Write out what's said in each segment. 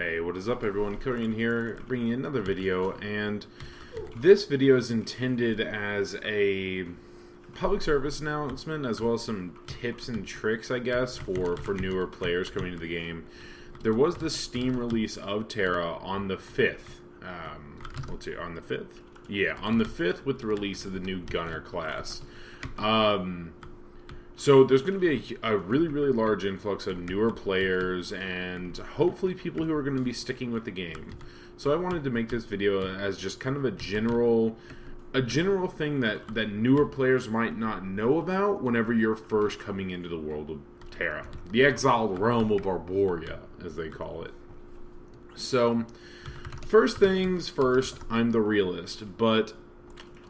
Hey, what is up everyone? Korean here, bringing you another video, and this video is intended as a public service announcement as well as some tips and tricks, I guess, for newer players coming to the game. There was the Steam release of TERA on the 5th. Let's see, on the 5th? Yeah, on the 5th with the release of the new Gunner class. So there's going to be a really, really large influx of newer players and hopefully people who are going to be sticking with the game. So I wanted to make this video as just kind of a general thing that newer players might not know about whenever you're first coming into the world of TERA. The exiled realm of Arboria, as they call it. So, first things first, I'm the realist, but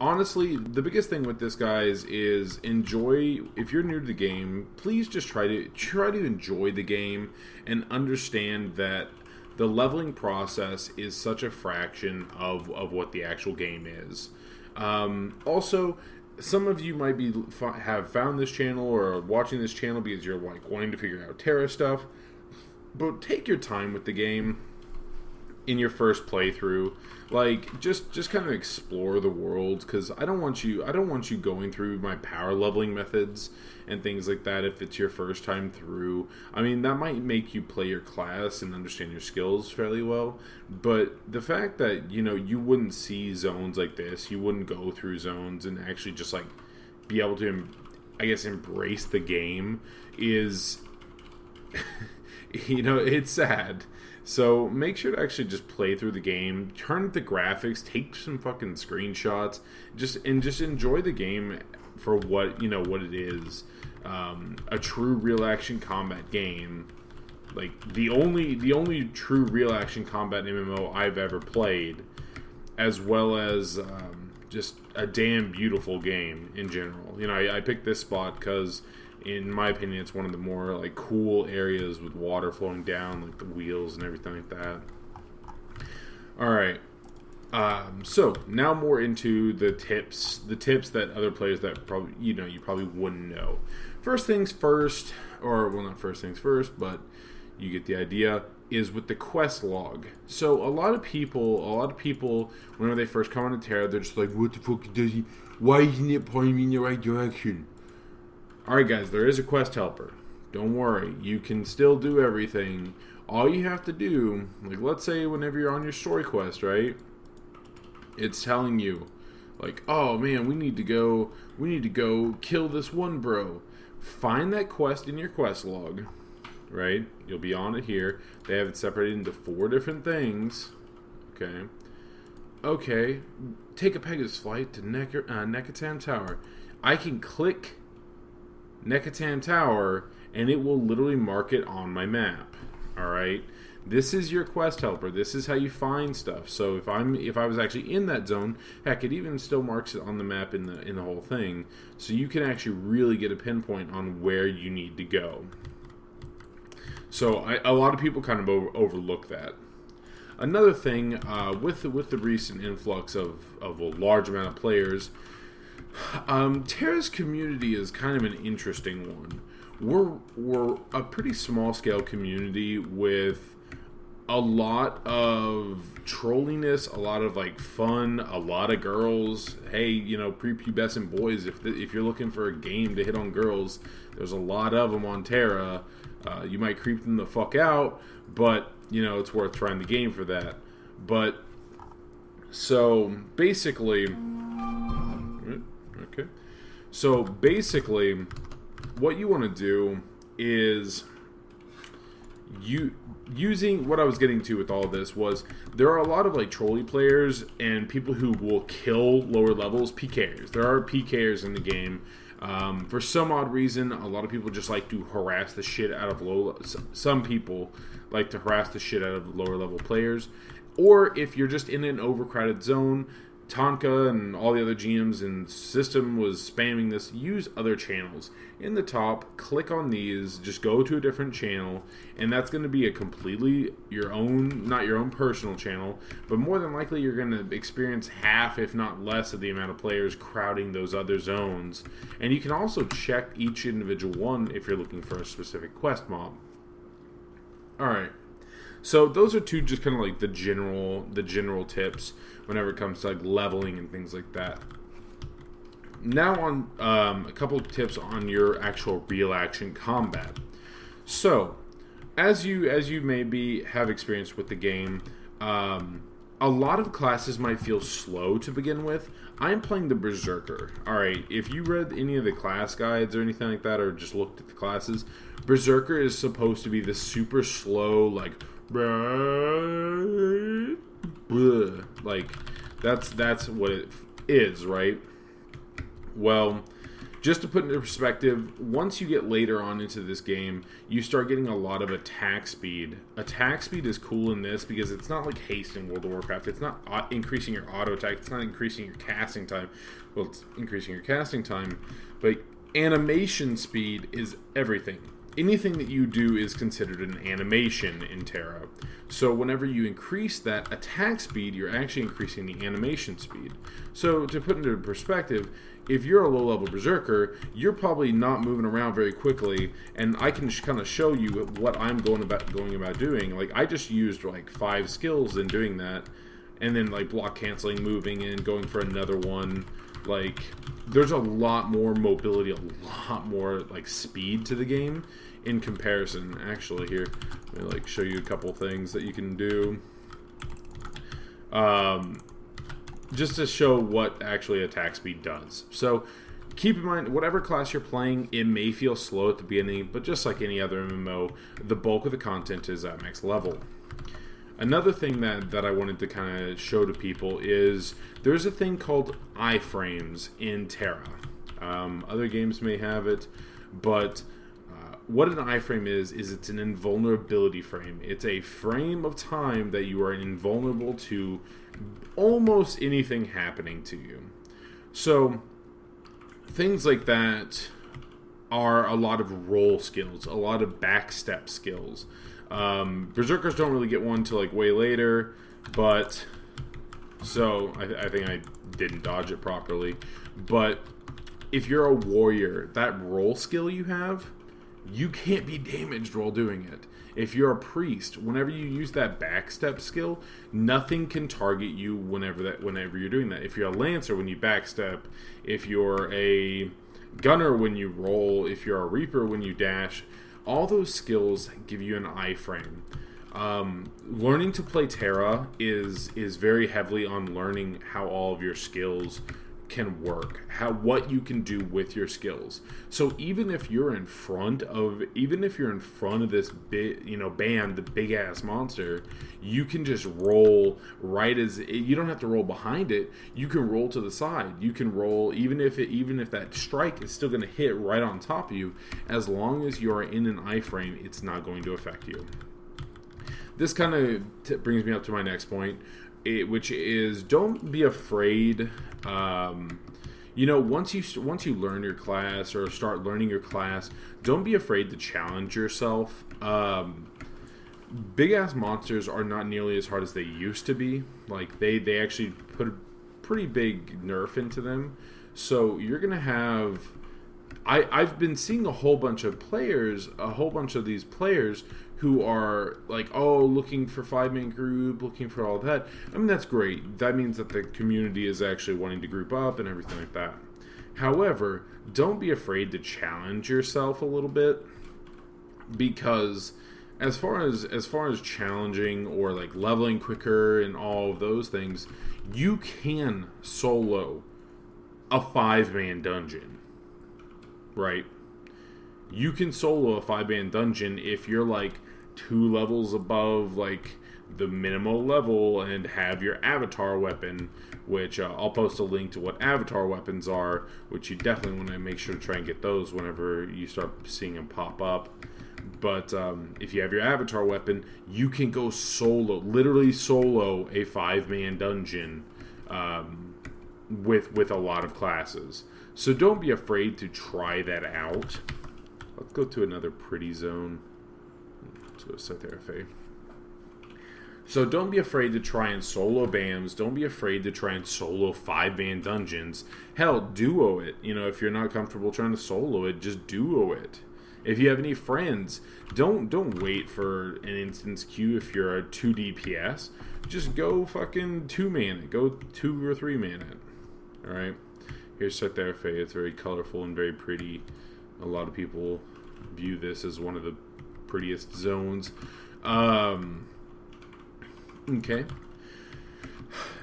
honestly, the biggest thing with this, guys, is enjoy. If you're new to the game, please just try to enjoy the game and understand that the leveling process is such a fraction of what the actual game is. Also, some of you might have found this channel or watching this channel because you're like wanting to figure out TERA stuff, but take your time with the game in your first playthrough. Like, just kind of explore the world, because I don't want you going through my power leveling methods and things like that if it's your first time through. I mean, that might make you play your class and understand your skills fairly well, but the fact that, you know, you wouldn't see zones like this, you wouldn't go through zones and actually just like be able to, I guess, embrace the game is you know, it's sad. So make sure to actually just play through the game, turn up the graphics, take some fucking screenshots, just enjoy the game for what it is. A true real action combat game, like the only true real action combat MMO I've ever played, as well as just a damn beautiful game in general. You know, I picked this spot because, in my opinion, it's one of the more like cool areas with water flowing down, like the wheels and everything like that. Alright, so now more into the tips that other players that probably you probably wouldn't know. First things first, or well, not first things first, but you get the idea, is with the quest log. So a lot of people whenever they first come into TERA, they're just like, what the fuck does he, why isn't it pointing me in the right direction? Alright guys, there is a quest helper. Don't worry, you can still do everything. All you have to do, like let's say whenever you're on your story quest, right? It's telling you, like, oh man, we need to go kill this one bro. Find that quest in your quest log, right? You'll be on it here. They have it separated into 4 different things. Okay, take a Pegasus flight to Nekatan Tower. I can click Nekatan Tower and it will literally mark it on my map. Alright, this is your quest helper. This is how you find stuff. So if I was actually in that zone, heck, it even still marks it on the map in the whole thing, so you can actually really get a pinpoint on where you need to go. So a lot of people kind of overlook that. Another thing, with the recent influx of a large amount of players, TERA's community is kind of an interesting one. We're a pretty small scale community with a lot of trolliness, a lot of like fun, a lot of girls. Hey, you know, prepubescent boys, if you're looking for a game to hit on girls, there's a lot of them on TERA. You might creep them the fuck out, but you know, it's worth trying the game for that. But so basically, what you want to do is using what I was getting to with all this was there are a lot of like trolley players and people who will kill lower levels, PKers. There are PKers in the game. For some odd reason, a lot of people just like to harass the shit out of some people like to harass the shit out of lower level players. Or if you're just in an overcrowded zone, Tonka and all the other GMs and system was spamming this, use other channels. In the top, click on these, just go to a different channel, and that's going to be a completely your own, not your own personal channel, but more than likely you're going to experience half, if not less, of the amount of players crowding those other zones. And you can also check each individual one if you're looking for a specific quest mob. Alright, So those are two just kind of like the general tips whenever it comes to like leveling and things like that. Now on a couple of tips on your actual real action combat. So as you maybe have experience with the game, a lot of classes might feel slow to begin with. I'm playing the Berserker. Alright, if you read any of the class guides or anything like that, or just looked at the classes, Berserker is supposed to be the super slow, like, like that's what it is, right? Well, just to put into perspective, once you get later on into this game, you start getting a lot of attack speed. Attack speed is cool in this because it's not like haste in World of Warcraft. It's not increasing your auto attack. It's not increasing your casting time. Well, it's increasing your casting time, but animation speed is everything. Anything that you do is considered an animation in TERA. So whenever you increase that attack speed, you're actually increasing the animation speed. So to put into perspective, if you're a low-level Berserker, you're probably not moving around very quickly, and I can kind of show you what I'm going about doing. Like, I just used like 5 skills in doing that, and then like block canceling, moving in, going for another one. Like, there's a lot more mobility, a lot more like speed to the game in comparison. Actually, here, let me like show you a couple things that you can do. Just to show what actually attack speed does. So keep in mind, whatever class you're playing, it may feel slow at the beginning, but just like any other MMO, the bulk of the content is at max level. Another thing that I wanted to kind of show to people is there's a thing called iframes in TERA. Other games may have it, but what an iframe is it's an invulnerability frame. It's a frame of time that you are invulnerable to almost anything happening to you. So things like that are a lot of roll skills, a lot of backstep skills. Berserkers don't really get one till like way later, but so I think I didn't dodge it properly. But if you're a warrior, that roll skill you have, you can't be damaged while doing it. If you're a priest, whenever you use that backstep skill, nothing can target you whenever you're doing that. If you're a lancer, when you backstep, if you're a gunner when you roll, if you're a reaper when you dash, all those skills give you an iframe. Learning to play TERA is very heavily on learning how all of your skills can work, what you can do with your skills. So even if you're in front of this band, the big ass monster, you can just roll right as you don't have to roll behind it. You can roll to the side. You can roll even if that strike is still going to hit right on top of you. As long as you are in an iframe, it's not going to affect you. This kind of brings me up to my next point, which is don't be afraid. Once you learn your class or start learning your class, don't be afraid to challenge yourself. Big ass monsters are not nearly as hard as they used to be. Like they actually put a pretty big nerf into them. So you're gonna have. I've been seeing a whole bunch of these players who are like, looking for 5-man group, looking for all that. I mean, that's great. That means that the community is actually wanting to group up and everything like that. However, don't be afraid to challenge yourself a little bit, because as far as challenging or like leveling quicker and all of those things, you can solo a 5-man dungeon, right? You can solo a 5-man dungeon if you're like 2 levels above like the minimal level and have your avatar weapon, which I'll post a link to what avatar weapons are, which you definitely want to make sure to try and get those whenever you start seeing them pop up. But if you have your avatar weapon, you can go literally solo a 5-man dungeon with a lot of classes. So don't be afraid to try that out. Let's go to another pretty zone. Let's go to Seterafe. So don't be afraid to try and solo BAMs. Don't be afraid to try and solo 5-man dungeons. Hell, duo it. If you're not comfortable trying to solo it, just duo it. If you have any friends, don't wait for an instance queue if you're a 2 DPS. Just go fucking 2-man it. Go 2 or 3-man it. Alright? Here's Setherfe. It's very colorful and very pretty. A lot of people view this as one of the prettiest zones. Okay.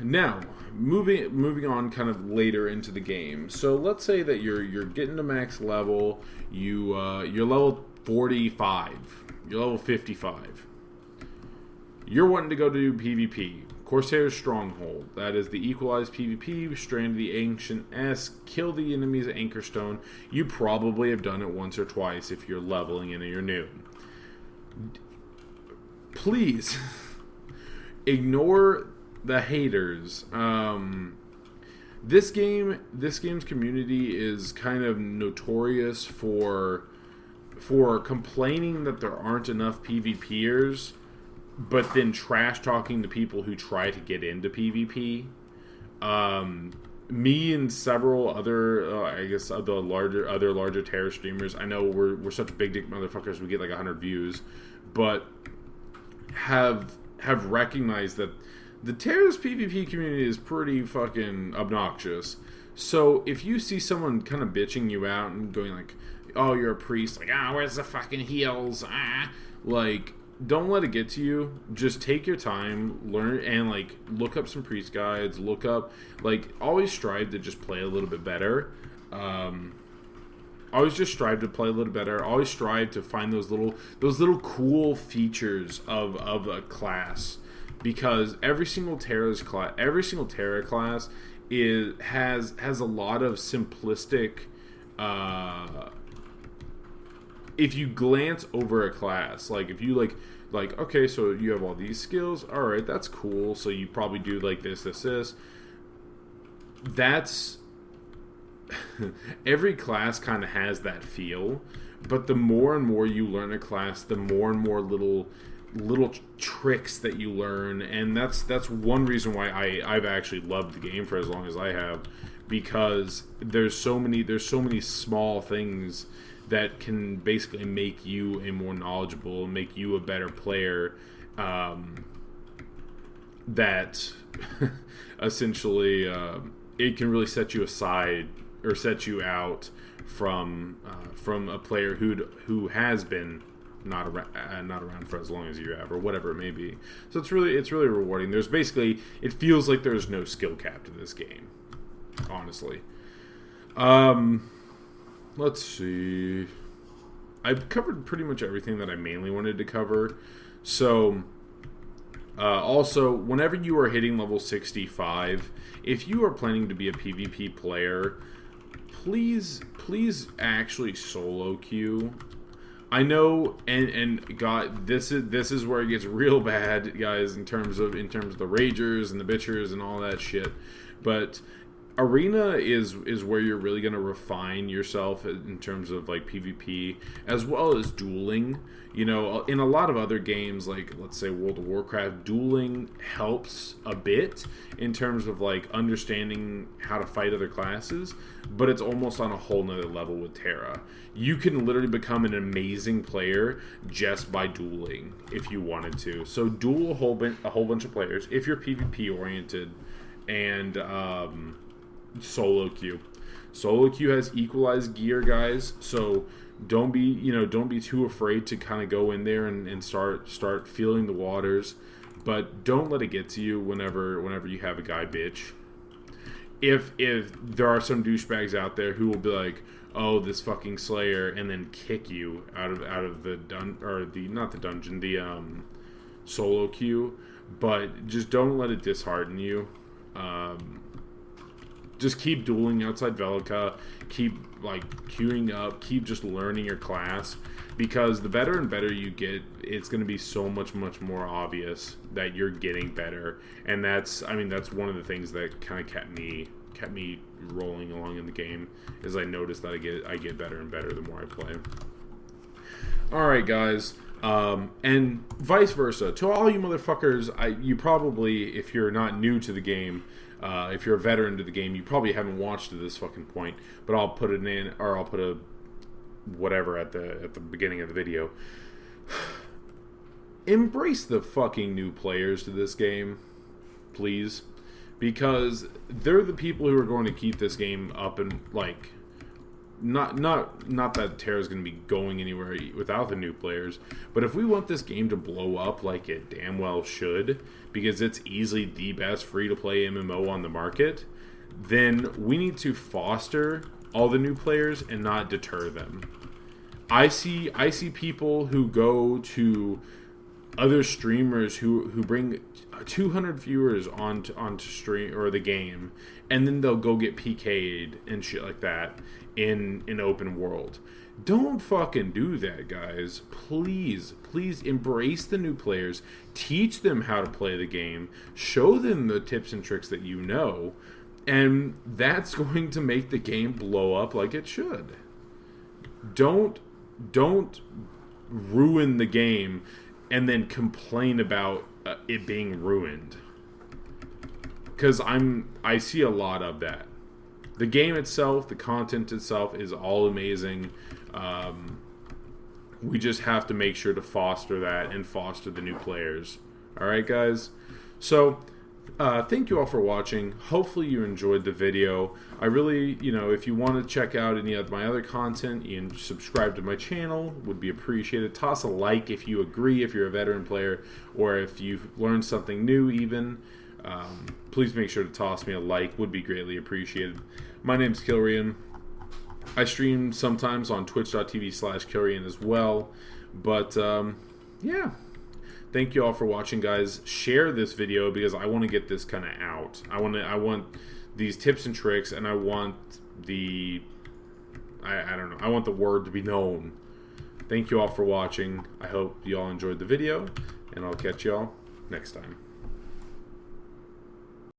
Now, moving on kind of later into the game. So let's say that you're getting to max level. You're level 45. You're level 55. You're wanting to go to PvP. Corsair's Stronghold. That is the equalized PvP. Strand of the Ancient-esque. Kill the enemies at Anchorstone. You probably have done it once or twice if you're leveling and you're new. Please ignore the haters. This game's community is kind of notorious for complaining that there aren't enough PvPers, but then trash talking to people who try to get into PvP. Me and several other, I guess, other larger Terra streamers. I know we're such big dick motherfuckers. We get like 100 views, but have recognized that the Terra's PvP community is pretty fucking obnoxious. So if you see someone kind of bitching you out and going like, "Oh, you're a priest," like, where's the fucking heals? Like, don't let it get to you. Just take your time, learn, and like look up some priest guides. Look up, like, always strive to just play a little bit better. Always just strive to play a little better. Always strive to find those little cool features of a class, because every single Terra class has a lot of simplistic. If you glance over a class, like if you like okay, so you have all these skills. All right, that's cool. So you probably do like this. That's every class kind of has that feel, but the more and more you learn a class, the more and more little tricks that you learn, and that's one reason why I've actually loved the game for as long as I have, because there's so many small things that can basically make you a more knowledgeable, make you a better player, that essentially it can really set you aside or set you out from a player who has been not around for as long as you have, or whatever it may be. So it's really rewarding. There's basically, it feels like there's no skill cap to this game, honestly. Let's see. I've covered pretty much everything that I mainly wanted to cover. So, also, whenever you are hitting level 65, if you are planning to be a PvP player, please actually solo queue. I know, and God, this is where it gets real bad, guys, in terms of the ragers and the bitchers and all that shit. But Arena is where you're really going to refine yourself in terms of like PvP, as well as dueling. You know, in a lot of other games, like let's say World of Warcraft, dueling helps a bit in terms of like understanding how to fight other classes, but it's almost on a whole nother level with Terra. You can literally become an amazing player just by dueling if you wanted to. So duel a whole bunch of players if you're PvP oriented, and solo queue. Solo queue has equalized gear, guys, so don't be too afraid to kind of go in there and start feeling the waters, but don't let it get to you whenever you have a guy bitch. If there are some douchebags out there who will be like, "Oh, this fucking Slayer," and then kick you out of the solo queue, but just don't let it dishearten you. Just keep dueling outside Velica, keep like queuing up, keep just learning your class, because the better and better you get, it's going to be so much more obvious that you're getting better. And that's one of the things that kind of kept me rolling along in the game, is I noticed that I get better and better the more I play. All right, guys. And vice versa. To all you motherfuckers, you probably, if you're not new to the game, if you're a veteran to the game, you probably haven't watched to this fucking point, but I'll put it in, or I'll put a whatever at the beginning of the video. Embrace the fucking new players to this game, please, because they're the people who are going to keep this game up and like. Not that Terra's going to be going anywhere without the new players, but if we want this game to blow up like it damn well should, because it's easily the best free-to-play MMO on the market, then we need to foster all the new players and not deter them. I see people who go to other streamers who bring 200 viewers onto stream or the game, and then they'll go get PK'd and shit like that in an open world. Don't fucking do that, guys. Please embrace the new players. Teach them how to play the game. Show them the tips and tricks that you know. And that's going to make the game blow up like it should. Don't ruin the game and then complain about it being ruined. Because I see a lot of that. The game itself, the content itself is all amazing. We just have to make sure to foster that and foster the new players. Alright, guys? So, thank you all for watching. Hopefully you enjoyed the video. I really, if you want to check out any of my other content and subscribe to my channel, would be appreciated. Toss a like if you agree, if you're a veteran player, or if you've learned something new even. Please make sure to toss me a like, would be greatly appreciated. My name's Kilrian. I stream sometimes on twitch.tv/Kilrian as well. But, yeah. Thank you all for watching, guys. Share this video because I want to get this kind of out. I want these tips and tricks, and I want the... I don't know. I want the word to be known. Thank you all for watching. I hope you all enjoyed the video, and I'll catch you all next time.